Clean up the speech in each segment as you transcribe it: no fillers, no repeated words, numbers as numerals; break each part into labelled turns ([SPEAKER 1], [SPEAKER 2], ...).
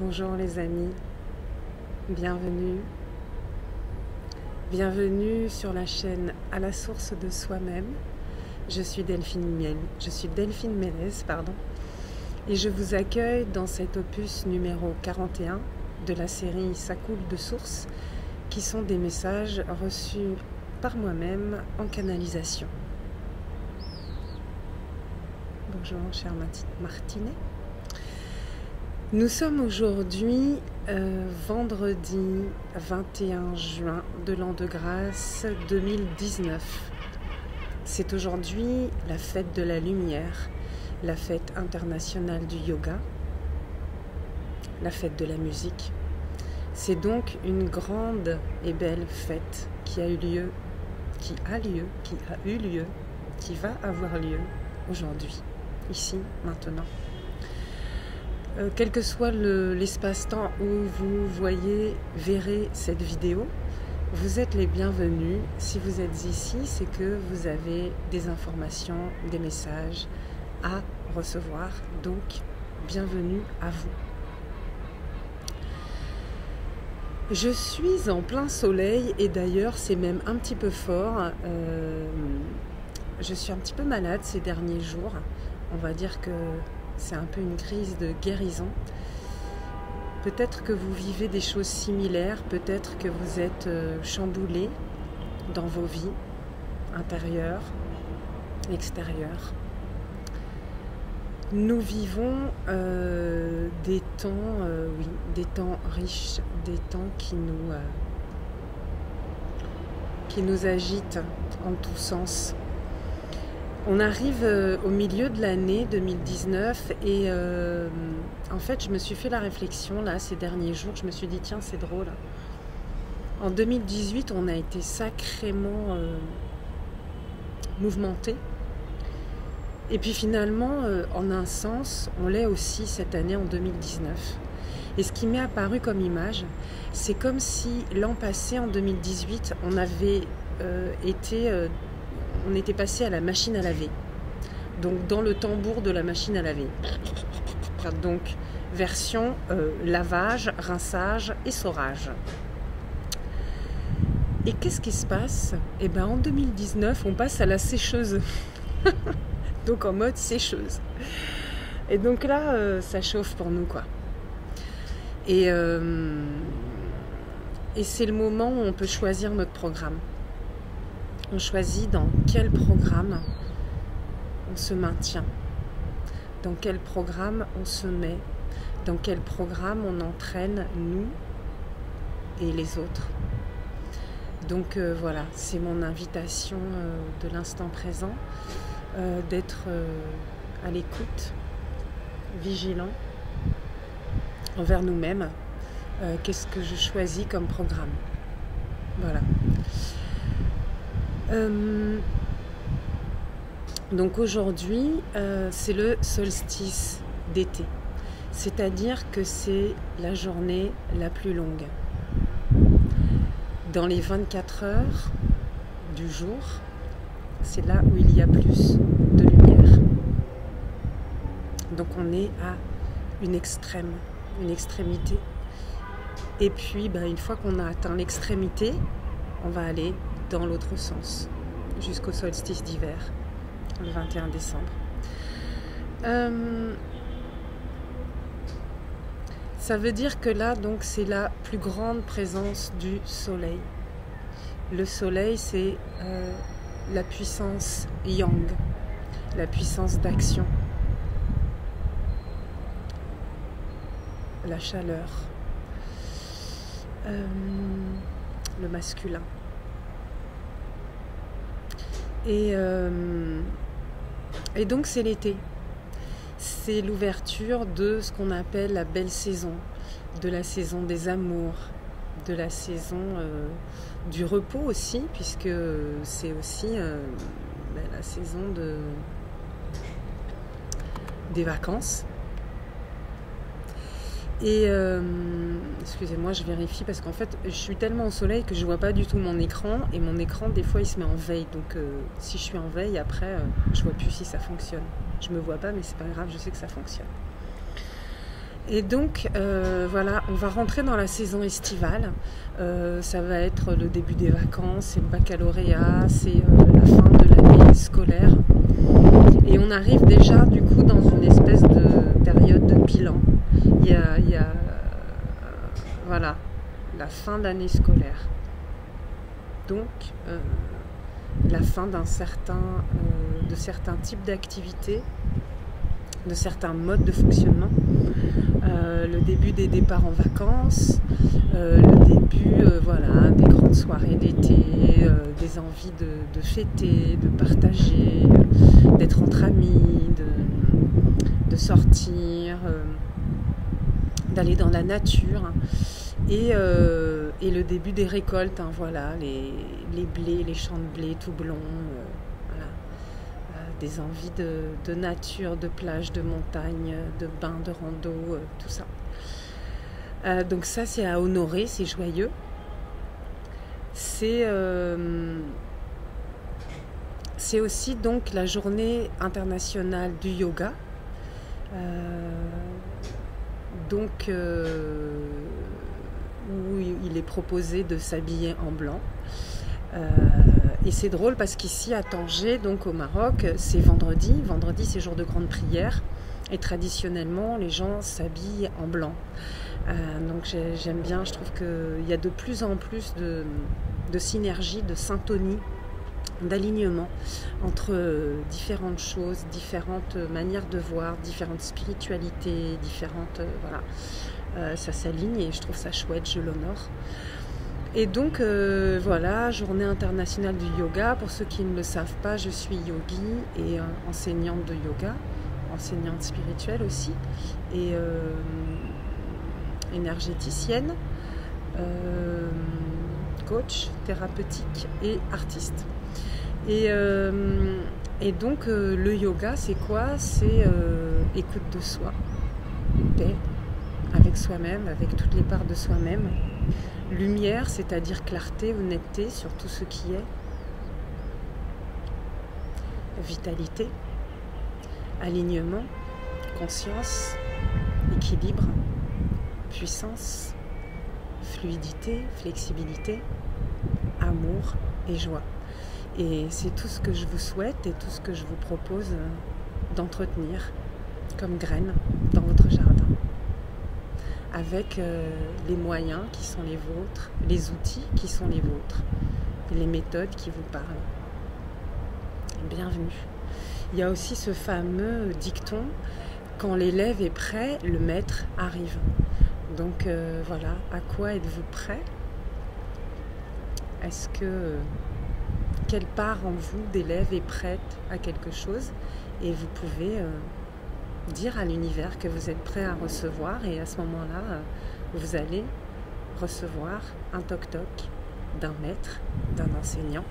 [SPEAKER 1] Bonjour les amis, bienvenue. Bienvenue sur la chaîne À la source de soi-même. Je suis Delphine Mélez, et je vous accueille dans cet opus numéro 41 de la série Ça coule de source, qui sont des messages reçus par moi-même en canalisation. Bonjour cher Martinet. Nous sommes aujourd'hui vendredi 21 juin de l'an de grâce 2019. C'est aujourd'hui la fête de la lumière, la fête internationale du yoga, la fête de la musique. C'est donc une grande et belle fête qui a eu lieu, qui va avoir lieu aujourd'hui, ici, maintenant. Quel que soit l'espace-temps où vous verrez cette vidéo, vous êtes les bienvenus. Si vous êtes ici, c'est que vous avez des informations, des messages à recevoir. Donc, bienvenue à vous. Je suis en plein soleil et d'ailleurs, c'est même un petit peu fort. Je suis un petit peu malade ces derniers jours. On va dire que c'est un peu une crise de guérison. Peut-être que vous vivez des choses similaires, peut-être que vous êtes chamboulé dans vos vies intérieures, extérieures. Nous vivons des temps riches, des temps qui nous agitent en tous sens. On arrive au milieu de l'année 2019 et en fait je me suis fait la réflexion là ces derniers jours, je me suis dit tiens c'est drôle. En 2018 on a été sacrément mouvementé et puis finalement en un sens on l'est aussi cette année en 2019. Et ce qui m'est apparu comme image, c'est comme si l'an passé en 2018 on avait on était passé à la machine à laver, donc dans le tambour de la machine à laver, donc version lavage, rinçage et saurage. Et qu'est-ce qui se passe? Eh bien en 2019 on passe à la sécheuse, donc en mode sécheuse, et donc là ça chauffe pour nous quoi. Et c'est le moment où on peut choisir notre programme. On choisit dans quel programme on se maintient, dans quel programme on se met, dans quel programme on entraîne nous et les autres. Donc voilà, c'est mon invitation de l'instant présent, d'être à l'écoute, vigilant envers nous-mêmes. Qu'est-ce que je choisis comme programme? Voilà. Donc aujourd'hui, c'est le solstice d'été, c'est-à-dire que c'est la journée la plus longue. Dans les 24 heures du jour, c'est là où il y a plus de lumière. Donc on est à une extrémité. Et puis une fois qu'on a atteint l'extrémité, on va aller dans l'autre sens, jusqu'au solstice d'hiver, le 21 décembre. Ça veut dire que là, donc, c'est la plus grande présence du soleil. Le soleil, c'est la puissance yang, la puissance d'action, la chaleur, le masculin. Et donc c'est l'été, c'est l'ouverture de ce qu'on appelle la belle saison, de la saison des amours, de la saison du repos aussi, puisque c'est aussi la saison des vacances. Et excusez-moi, je vérifie parce qu'en fait je suis tellement au soleil que je vois pas du tout mon écran, et mon écran des fois il se met en veille, donc si je suis en veille après je vois plus si ça fonctionne. Je me vois pas mais c'est pas grave, je sais que ça fonctionne. Et donc, voilà, on va rentrer dans la saison estivale. Ça va être le début des vacances, c'est le baccalauréat, c'est la fin de l'année scolaire. Et on arrive déjà, du coup, dans une espèce de période de bilan. Il y a voilà, la fin d'année scolaire. Donc, la fin de certains types d'activités, de certains modes de fonctionnement, le début des départs en vacances, le début voilà, des grandes soirées d'été, des envies de fêter, de partager, d'être entre amis, de sortir, d'aller dans la nature. Et le début des récoltes, hein, voilà, les blés, les champs de blé tout blonds, voilà, des envies de nature, de plage, de montagne, de bain, de rando, tout ça. Donc ça, c'est à honorer, c'est joyeux. C'est aussi donc la journée internationale du yoga. Donc où il est proposé de s'habiller en blanc. Et c'est drôle parce qu'ici à Tanger, donc au Maroc, c'est vendredi. Vendredi, c'est jour de grande prière. Et traditionnellement, les gens s'habillent en blanc. Donc j'aime bien, je trouve qu'il y a de plus en plus de synergie, de syntonie, d'alignement entre différentes choses, différentes manières de voir, différentes spiritualités, différentes... voilà. Ça s'aligne et je trouve ça chouette, je l'honore. Et donc voilà, journée internationale du yoga. Pour ceux qui ne le savent pas, je suis yogi et enseignante de yoga, enseignante spirituelle aussi, et énergéticienne, coach thérapeutique et artiste. Et donc le yoga, c'est quoi? C'est écoute de soi, paix avec soi-même, avec toutes les parts de soi-même. Lumière, c'est-à-dire clarté, honnêteté sur tout ce qui est. Vitalité, alignement, conscience, équilibre, puissance, fluidité, flexibilité, amour et joie. Et c'est tout ce que je vous souhaite et tout ce que je vous propose d'entretenir comme graines dans votre jardin. Avec les moyens qui sont les vôtres, les outils qui sont les vôtres, les méthodes qui vous parlent. Bienvenue. Il y a aussi ce fameux dicton, quand l'élève est prêt, le maître arrive. Donc voilà, à quoi êtes-vous prêt? Est-ce que quelle part en vous d'élève est prête à quelque chose? Et vous pouvez dire à l'univers que vous êtes prêt à recevoir, et à ce moment-là, vous allez recevoir un toc-toc d'un maître, d'un enseignant,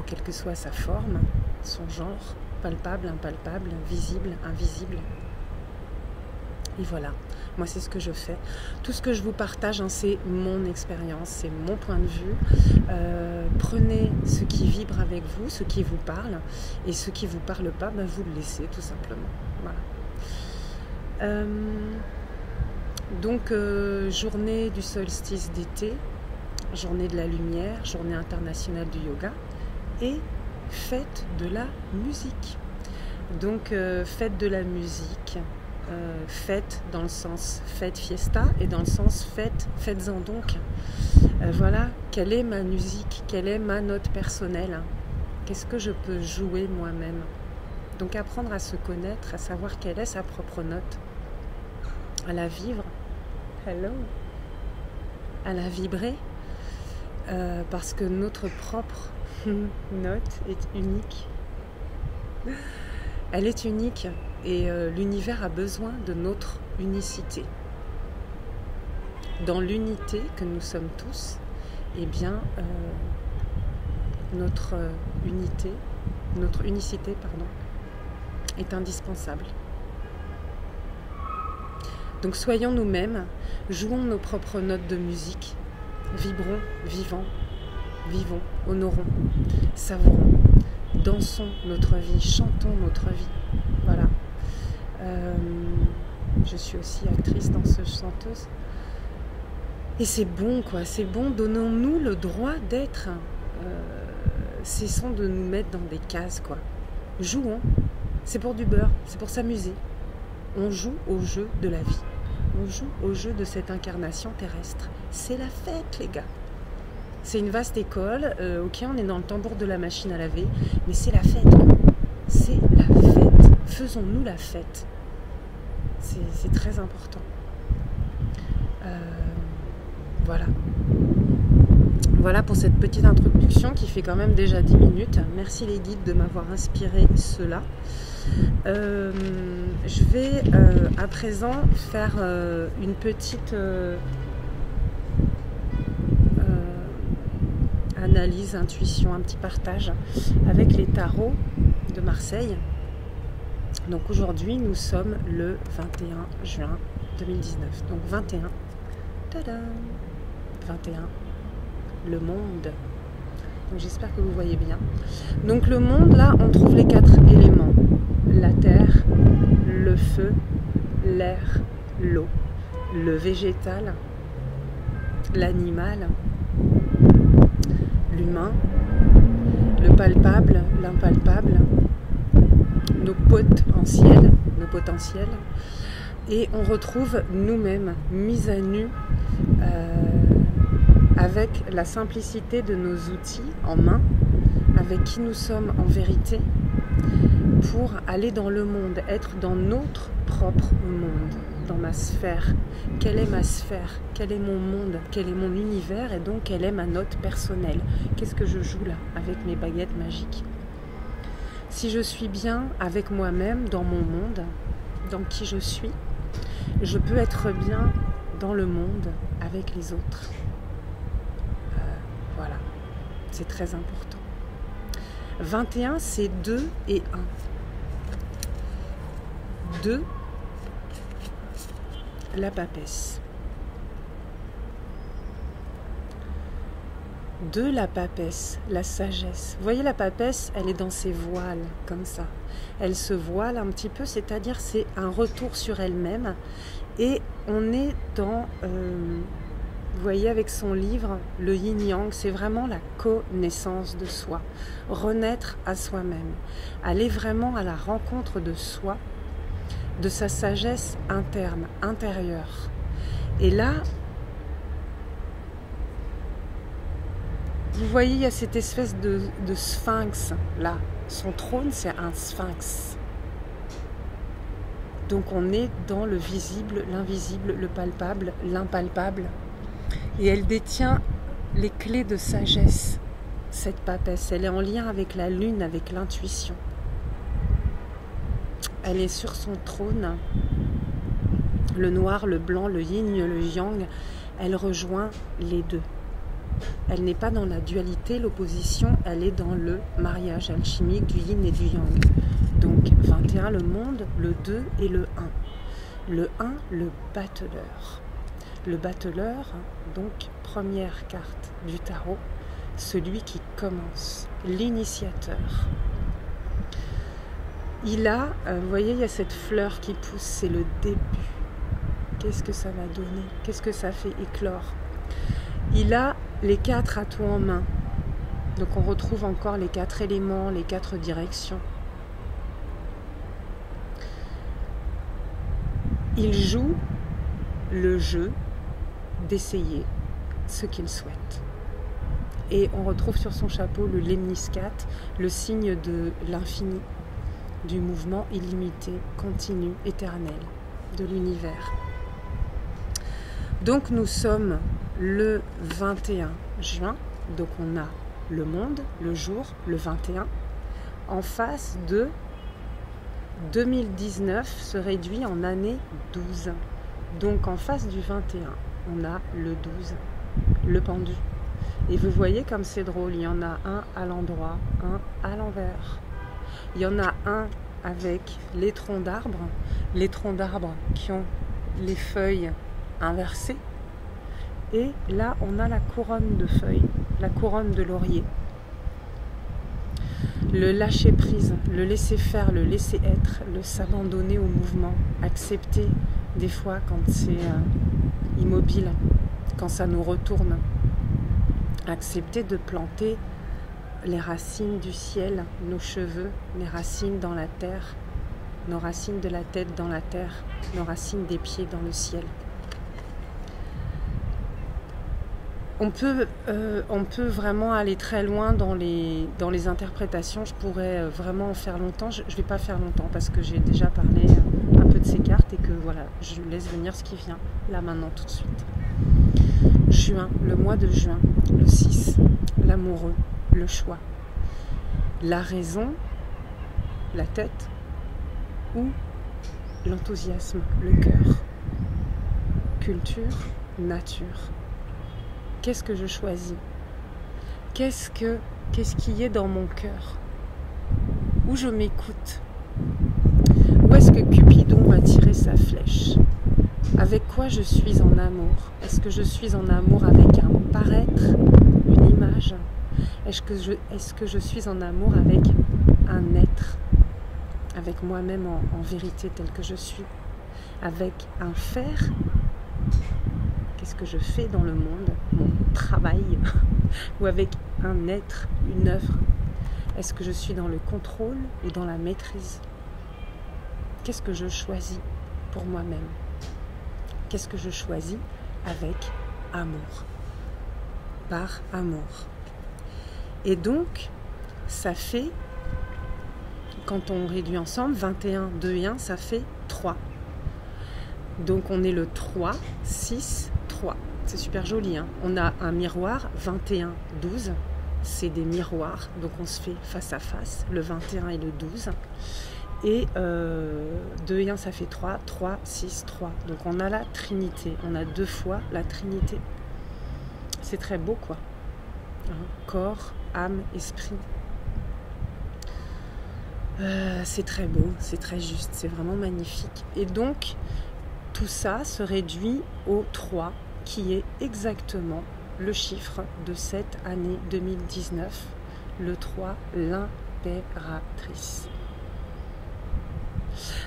[SPEAKER 1] quelle que soit sa forme, son genre, palpable, impalpable, visible, invisible. Et voilà, moi c'est ce que je fais. Tout ce que je vous partage, hein, c'est mon expérience, c'est mon point de vue. Prenez ce qui vibre avec vous, ce qui vous parle, et ce qui ne vous parle pas, ben, vous le laissez tout simplement. Voilà. Donc, journée du solstice d'été, journée de la lumière, journée internationale du yoga, et fête de la musique. Donc, fête de la musique. Fête dans le sens fête fiesta et dans le sens faites-en donc. Voilà, quelle est ma musique, quelle est ma note personnelle, qu'est-ce que je peux jouer moi-même. Donc apprendre à se connaître, à savoir quelle est sa propre note, à la vivre, à la vibrer, parce que notre propre note est unique. Elle est unique. Et l'univers a besoin de notre unicité. Dans l'unité que nous sommes tous, eh bien, notre unicité, est indispensable. Donc soyons nous-mêmes, jouons nos propres notes de musique, vibrons, vivons, honorons, savourons, dansons notre vie, chantons notre vie. Voilà. Je suis aussi actrice, danseuse, chanteuse. Et c'est bon, quoi. C'est bon. Donnons-nous le droit d'être. Cessons de nous mettre dans des cases, quoi. Jouons. C'est pour du beurre. C'est pour s'amuser. On joue au jeu de la vie. On joue au jeu de cette incarnation terrestre. C'est la fête, les gars. C'est une vaste école. Ok, on est dans le tambour de la machine à laver. Mais c'est la fête, quoi. C'est la fête. Faisons-nous la fête. C'est très important. Voilà. Voilà pour cette petite introduction qui fait quand même déjà 10 minutes. Merci les guides de m'avoir inspiré cela. Je vais à présent faire une petite analyse, intuition, un petit partage avec les tarots de Marseille. Donc aujourd'hui nous sommes le 21 juin 2019. Donc 21, tada, 21, le monde. Donc j'espère que vous voyez bien. Donc le monde, là on trouve les 4 éléments. La terre, le feu, l'air, l'eau, le végétal, l'animal, l'humain, le palpable, l'impalpable, nos potentiels, et on retrouve nous-mêmes mis à nu avec la simplicité de nos outils en main, avec qui nous sommes en vérité, pour aller dans le monde, être dans notre propre monde, dans ma sphère. Quelle est ma sphère? Quel est mon monde? Quel est mon univers? Et donc quelle est ma note personnelle? Qu'est-ce que je joue là avec mes baguettes magiques? Si je suis bien avec moi-même, dans mon monde, dans qui je suis, je peux être bien dans le monde avec les autres. Voilà, c'est très important. 21, c'est 2 et 1. 2, la papesse. 2, la papesse, la sagesse. Vous voyez, la papesse, elle est dans ses voiles, comme ça. Elle se voile un petit peu, c'est-à-dire c'est un retour sur elle-même. Et on est dans, vous voyez, avec son livre, le yin-yang, c'est vraiment la connaissance de soi. Renaître à soi-même. Aller vraiment à la rencontre de soi, de sa sagesse interne, intérieure. Et là, vous voyez, il y a cette espèce de sphinx là. Son trône, c'est un sphinx. Donc on est dans le visible, l'invisible, le palpable, l'impalpable. Et elle détient les clés de sagesse, cette papesse. Elle est en lien avec la lune, avec l'intuition. Elle est sur son trône, le noir, le blanc, le yin, le yang. Elle rejoint les deux. Elle n'est pas dans la dualité, l'opposition, elle est dans le mariage alchimique du yin et du yang. Donc 21, le monde, le 2 et le 1. Le 1, le battleur. Le battleur, donc première carte du tarot, celui qui commence, l'initiateur. Il a, vous voyez, il y a cette fleur qui pousse, c'est le début. Qu'est-ce que ça va donner? Qu'est-ce que ça fait éclore? Il a les 4 atouts en main. Donc on retrouve encore les 4 éléments, les 4 directions. Il joue le jeu d'essayer ce qu'il souhaite. Et on retrouve sur son chapeau le lemniscate, le signe de l'infini, du mouvement illimité, continu, éternel, de l'univers. Donc nous sommes le 21 juin, donc on a le monde, le jour, le 21, en face de 2019 se réduit en année 12. Donc en face du 21, on a le 12, le pendu. Et vous voyez comme c'est drôle, il y en a un à l'endroit, un à l'envers. Il y en a un avec les troncs d'arbres qui ont les feuilles inversées. Et là, on a la couronne de feuilles, la couronne de laurier. Le lâcher prise, le laisser faire, le laisser être, le s'abandonner au mouvement, accepter des fois quand c'est immobile, quand ça nous retourne. Accepter de planter les racines du ciel, nos cheveux, les racines dans la terre, nos racines de la tête dans la terre, nos racines des pieds dans le ciel. On peut vraiment aller très loin dans les interprétations. Je pourrais vraiment en faire longtemps. Je ne vais pas faire longtemps parce que j'ai déjà parlé un peu de ces cartes et que voilà, je laisse venir ce qui vient là maintenant tout de suite. Juin, le mois de juin, le 6, l'amoureux, le choix, la raison, la tête ou l'enthousiasme, le cœur, culture, nature. Qu'est-ce que je choisis? Qu'est-ce qui est dans mon cœur? Où je m'écoute? Où est-ce que Cupidon va tirer sa flèche? Avec quoi je suis en amour? Est-ce que je suis en amour avec un paraître, une image? Est-ce que je suis en amour avec un être? Avec moi-même en vérité tel que je suis? Avec un faire? Qu'est-ce que je fais dans le monde, mon travail, ou avec un être, une œuvre? Est-ce que je suis dans le contrôle ou dans la maîtrise? Qu'est-ce que je choisis pour moi-même? Qu'est-ce que je choisis avec amour? Par amour. Et donc, ça fait, quand on réduit ensemble, 21, 2 et 1, ça fait 3. Donc on est le 3, 6, 3. C'est super joli, hein. On a un miroir, 21, 12. C'est des miroirs, donc on se fait face à face, le 21 et le 12. Et 2 et 1, ça fait 3, 3, 6, 3. Donc on a la Trinité, on a 2 fois la Trinité. C'est très beau, quoi. Hein? Corps, âme, esprit. C'est très beau, c'est très juste, c'est vraiment magnifique. Et donc, tout ça se réduit au 3, qui est exactement le chiffre de cette année 2019. Le 3, l'impératrice.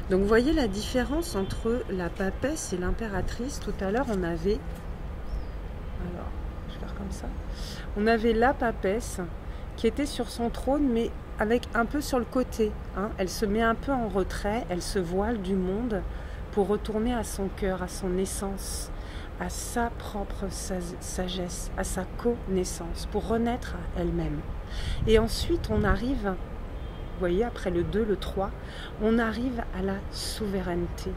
[SPEAKER 1] Donc vous voyez la différence entre la papesse et l'impératrice. Tout à l'heure on avait, alors je vais faire comme ça, on avait la papesse qui était sur son trône mais avec un peu sur le côté, hein. Elle se met un peu en retrait, elle se voile du monde pour retourner à son cœur, à son essence, à sa propre sagesse, à sa connaissance, pour renaître à elle-même. Et ensuite on arrive, vous voyez, après le 2, le 3, on arrive à la souveraineté,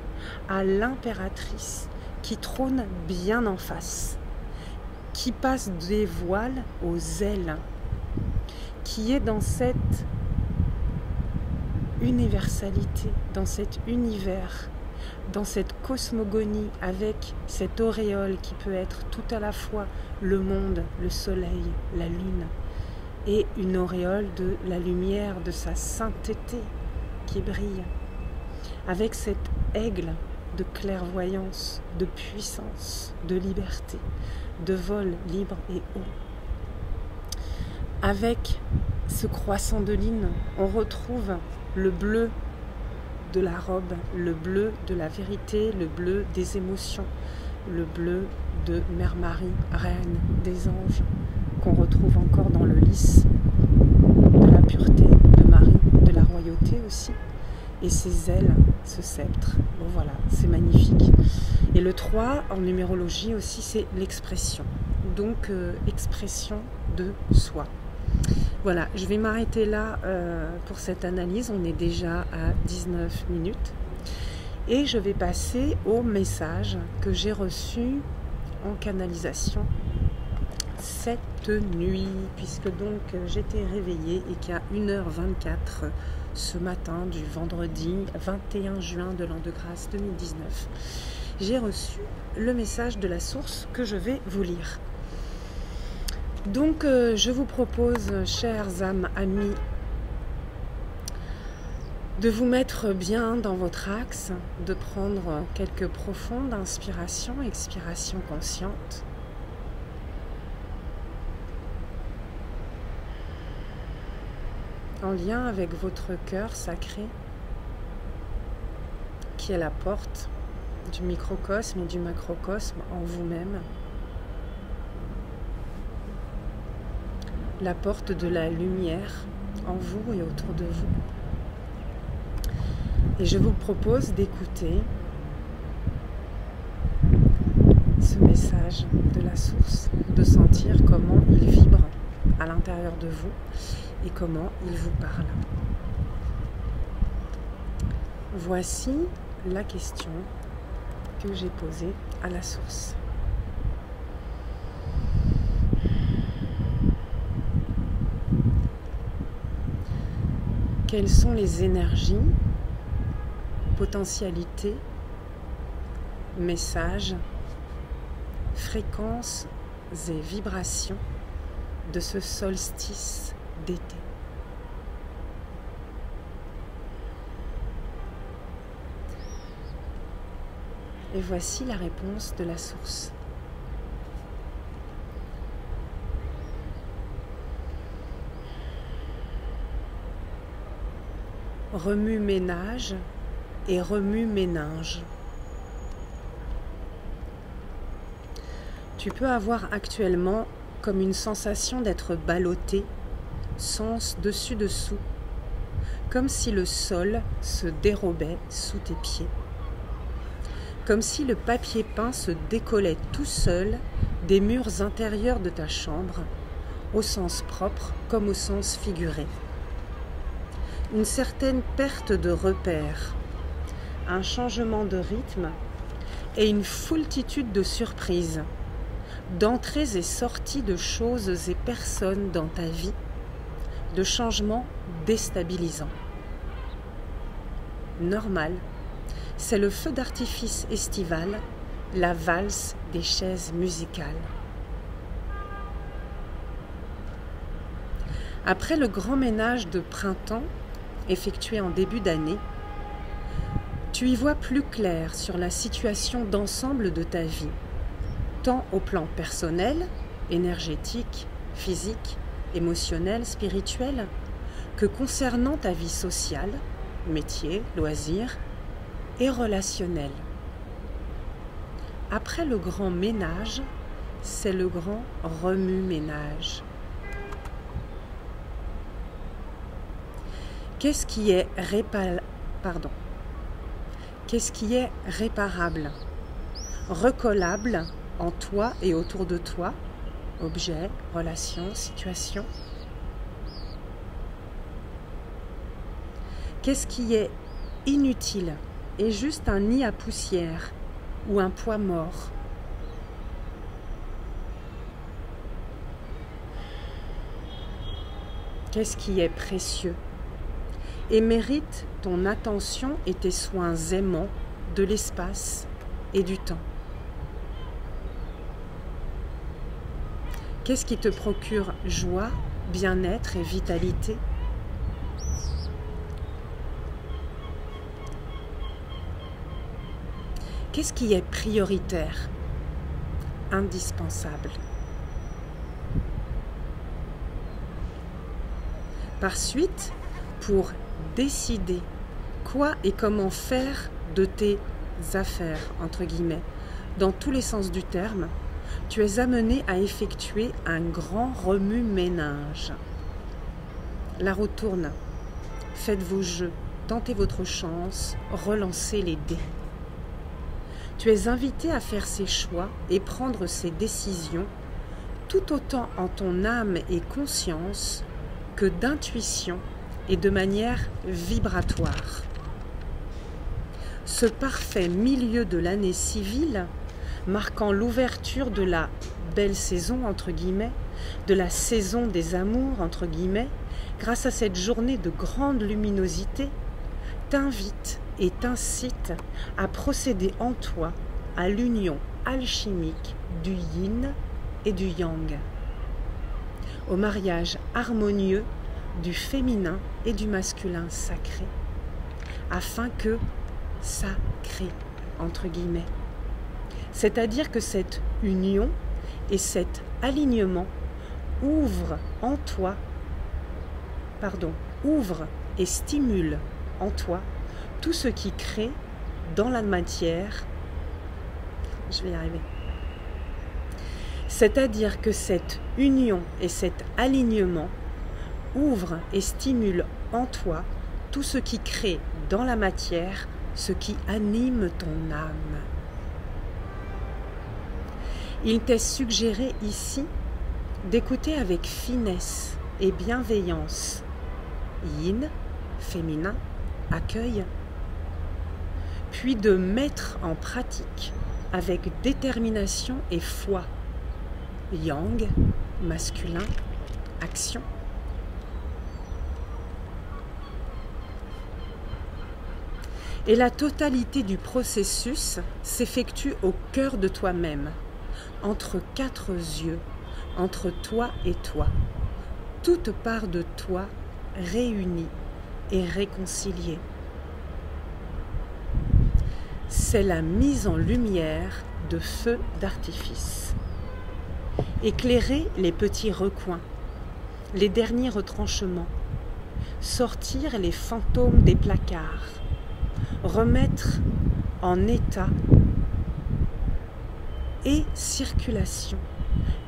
[SPEAKER 1] à l'impératrice qui trône bien en face, qui passe des voiles aux ailes, qui est dans cette universalité, dans cet univers, dans cette cosmogonie, avec cette auréole qui peut être tout à la fois le monde, le soleil, la lune, et une auréole de la lumière, de sa sainteté qui brille, avec cet aigle de clairvoyance, de puissance, de liberté, de vol libre et haut. Avec ce croissant de lune, on retrouve le bleu de la robe, le bleu de la vérité, le bleu des émotions, le bleu de Mère Marie, reine des anges, qu'on retrouve encore dans le lys de la pureté de Marie, de la royauté aussi, et ses ailes, ce sceptre. Bon voilà, c'est magnifique. Et le 3, en numérologie aussi, c'est l'expression. Donc, expression de soi. Voilà, je vais m'arrêter là pour cette analyse. On est déjà à 19 minutes. Et je vais passer au message que j'ai reçu en canalisation cette nuit, puisque donc j'étais réveillée et qu'à 1h24 ce matin du vendredi 21 juin de l'an de grâce 2019, j'ai reçu le message de la source que je vais vous lire. Donc je vous propose, chères âmes, amis, de vous mettre bien dans votre axe, de prendre quelques profondes inspirations, expirations conscientes. En lien avec votre cœur sacré, qui est la porte du microcosme et du macrocosme en vous-même. La porte de la lumière en vous et autour de vous. Et je vous propose d'écouter ce message de la source, de sentir comment il vibre à l'intérieur de vous et comment il vous parle. Voici la question que j'ai posée à la source. Quelles sont les énergies, potentialités, messages, fréquences et vibrations de ce solstice d'été? Et voici la réponse de la source. Remue-ménage et remue-méninge. Tu peux avoir actuellement comme une sensation d'être ballotté, sens dessus-dessous, comme si le sol se dérobait sous tes pieds, comme si le papier peint se décollait tout seul des murs intérieurs de ta chambre, au sens propre comme au sens figuré. Une certaine perte de repères, un changement de rythme et une foultitude de surprises, d'entrées et sorties de choses et personnes dans ta vie, de changements déstabilisants. Normal, c'est le feu d'artifice estival, la valse des chaises musicales. Après le grand ménage de printemps, effectué en début d'année, tu y vois plus clair sur la situation d'ensemble de ta vie, tant au plan personnel, énergétique, physique, émotionnel, spirituel, que concernant ta vie sociale, métier, loisirs et relationnel. Après le grand ménage, c'est le grand remue-ménage. Qu'est-ce qui est réparable, recollable en toi et autour de toi, objets, relations, situations? Qu'est-ce qui est inutile et juste un nid à poussière ou un poids mort? Qu'est-ce qui est précieux et mérite ton attention et tes soins aimants de l'espace et du temps? Qu'est-ce qui te procure joie, bien-être et vitalité? Qu'est-ce qui est prioritaire, indispensable? Par suite, pour décider quoi et comment faire de tes affaires, entre guillemets, dans tous les sens du terme, tu es amené à effectuer un grand remue-ménage. La roue tourne, faites vos jeux, tentez votre chance, relancez les dés. Tu es invité à faire ces choix et prendre ces décisions tout autant en ton âme et conscience que d'intuition et de manière vibratoire. Ce parfait milieu de l'année civile, marquant l'ouverture de la belle saison, entre guillemets, de la saison des amours, entre guillemets, grâce à cette journée de grande luminosité, t'invite et t'incite à procéder en toi à l'union alchimique du yin et du yang, au mariage harmonieux du féminin et du masculin sacré, afin que ça crée, entre guillemets. C'est-à-dire que cette union et cet alignement ouvre et stimule en toi tout ce qui crée dans la matière Je vais y arriver. C'est-à-dire que cette union et cet alignement ouvrent et stimulent en toi tout ce qui crée dans la matière, ce qui anime ton âme. Il t'est suggéré ici d'écouter avec finesse et bienveillance, yin, féminin, accueil, puis de mettre en pratique avec détermination et foi, yang, masculin, action. Et la totalité du processus s'effectue au cœur de toi-même, entre quatre yeux, entre toi et toi, toute part de toi réunie et réconciliée. C'est la mise en lumière de feux d'artifice. Éclairer les petits recoins, les derniers retranchements, sortir les fantômes des placards, remettre en état et circulation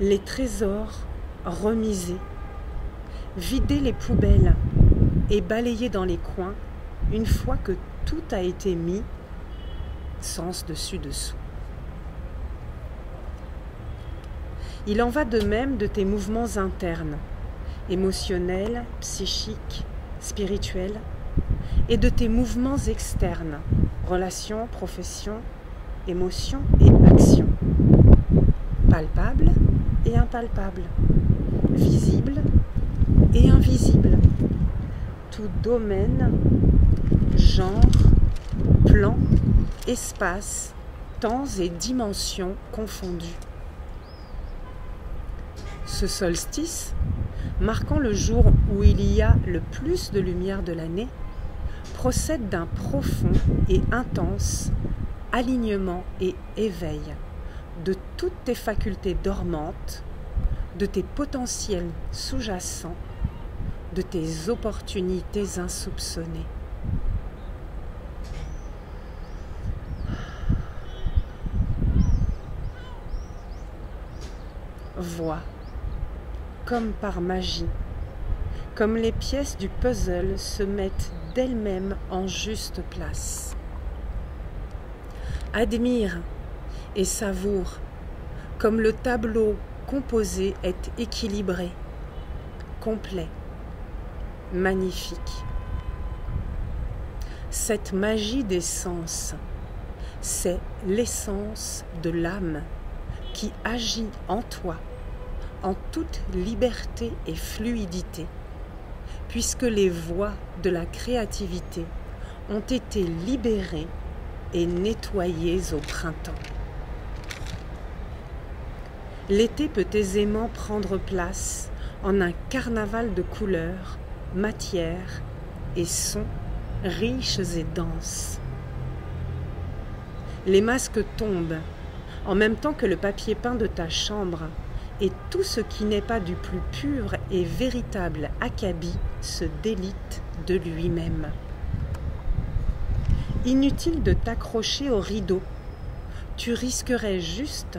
[SPEAKER 1] les trésors remisés, vider les poubelles et balayer dans les coins une fois que tout a été mis sens dessus-dessous. Il en va de même de tes mouvements internes, émotionnels, psychiques, spirituels, et de tes mouvements externes, relations, profession, émotions et actions, palpables et impalpables, visibles et invisibles, tout domaine, genre, plan, espace, temps et dimensions confondus. Ce solstice, marquant le jour où il y a le plus de lumière de l'année, procède d'un profond et intense alignement et éveil de toutes tes facultés dormantes, de tes potentiels sous-jacents, de tes opportunités insoupçonnées. Vois, comme par magie, comme les pièces du puzzle se mettent d'elles-mêmes en juste place. Admire et savoure comme le tableau composé est équilibré, complet, magnifique. Cette magie des sens, c'est l'essence de l'âme qui agit en toi en toute liberté et fluidité, puisque les voies de la créativité ont été libérées et nettoyées au printemps. L'été peut aisément prendre place en un carnaval de couleurs, matières et sons riches et denses. Les masques tombent en même temps que le papier peint de ta chambre, et tout ce qui n'est pas du plus pur et véritable acabit se délite de lui-même. Inutile de t'accrocher au rideau, tu risquerais juste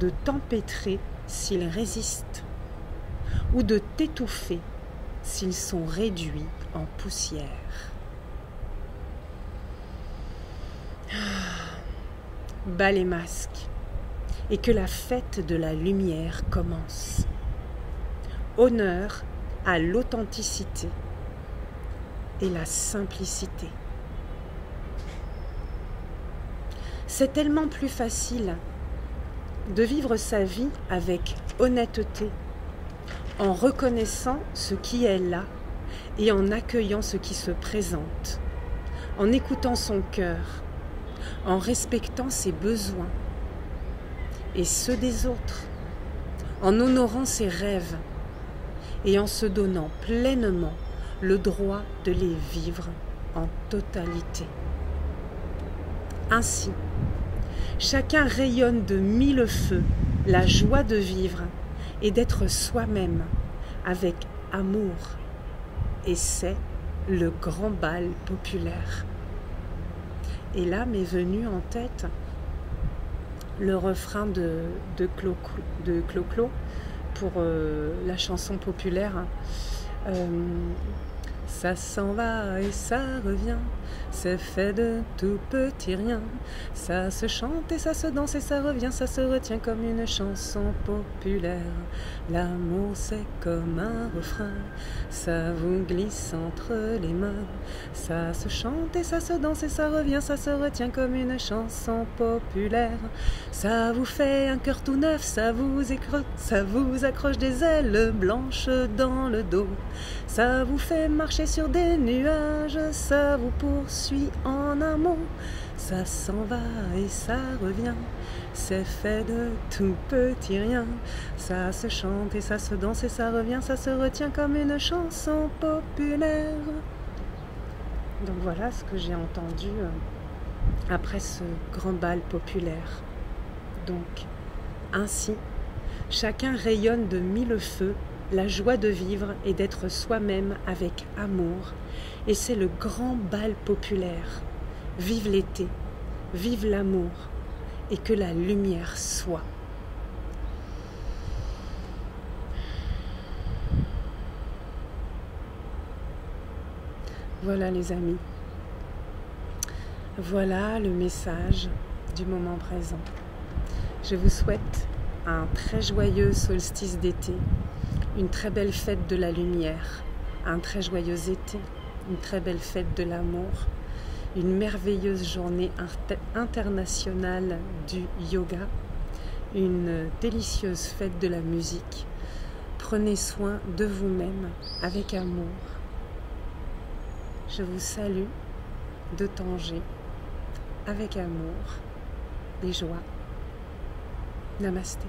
[SPEAKER 1] de t'empêtrer s'ils résistent, ou de t'étouffer s'ils sont réduits en poussière. Bas les masques, et que la fête de la lumière commence. Honneur à l'authenticité et la simplicité. C'est tellement plus facile de vivre sa vie avec honnêteté, en reconnaissant ce qui est là et en accueillant ce qui se présente, en écoutant son cœur, en respectant ses besoins et ceux des autres, en honorant ses rêves et en se donnant pleinement le droit de les vivre en totalité. Ainsi, chacun rayonne de mille feux la joie de vivre et d'être soi-même avec amour. Et c'est le grand bal populaire. Et là m'est venu en tête le refrain de Clo-Clo pour la chanson populaire. Ça s'en va et ça revient, c'est fait de tout petit rien. Ça se chante et ça se danse et ça revient, ça se retient comme une chanson populaire. L'amour c'est comme un refrain, ça vous glisse entre les mains. Ça se chante et ça se danse et ça revient, ça se retient comme une chanson populaire. Ça vous fait un cœur tout neuf, ça vous accroche des ailes blanches dans le dos. Ça vous fait marcher sur des nuages, ça vous poursuit en un mot. Ça s'en va et ça revient, c'est fait de tout petit rien. Ça se chante et ça se danse et ça revient, ça se retient comme une chanson populaire. Donc voilà ce que j'ai entendu après ce grand bal populaire. Donc, ainsi, chacun rayonne de mille feux la joie de vivre et d'être soi-même avec amour. Et c'est le grand bal populaire. Vive l'été, vive l'amour, et que la lumière soit. Voilà les amis. Voilà le message du moment présent. Je vous souhaite un très joyeux solstice d'été, une très belle fête de la lumière, un très joyeux été, une très belle fête de l'amour, une merveilleuse journée internationale du yoga, une délicieuse fête de la musique. Prenez soin de vous-même avec amour. Je vous salue de Tanger avec amour et joie. Namasté.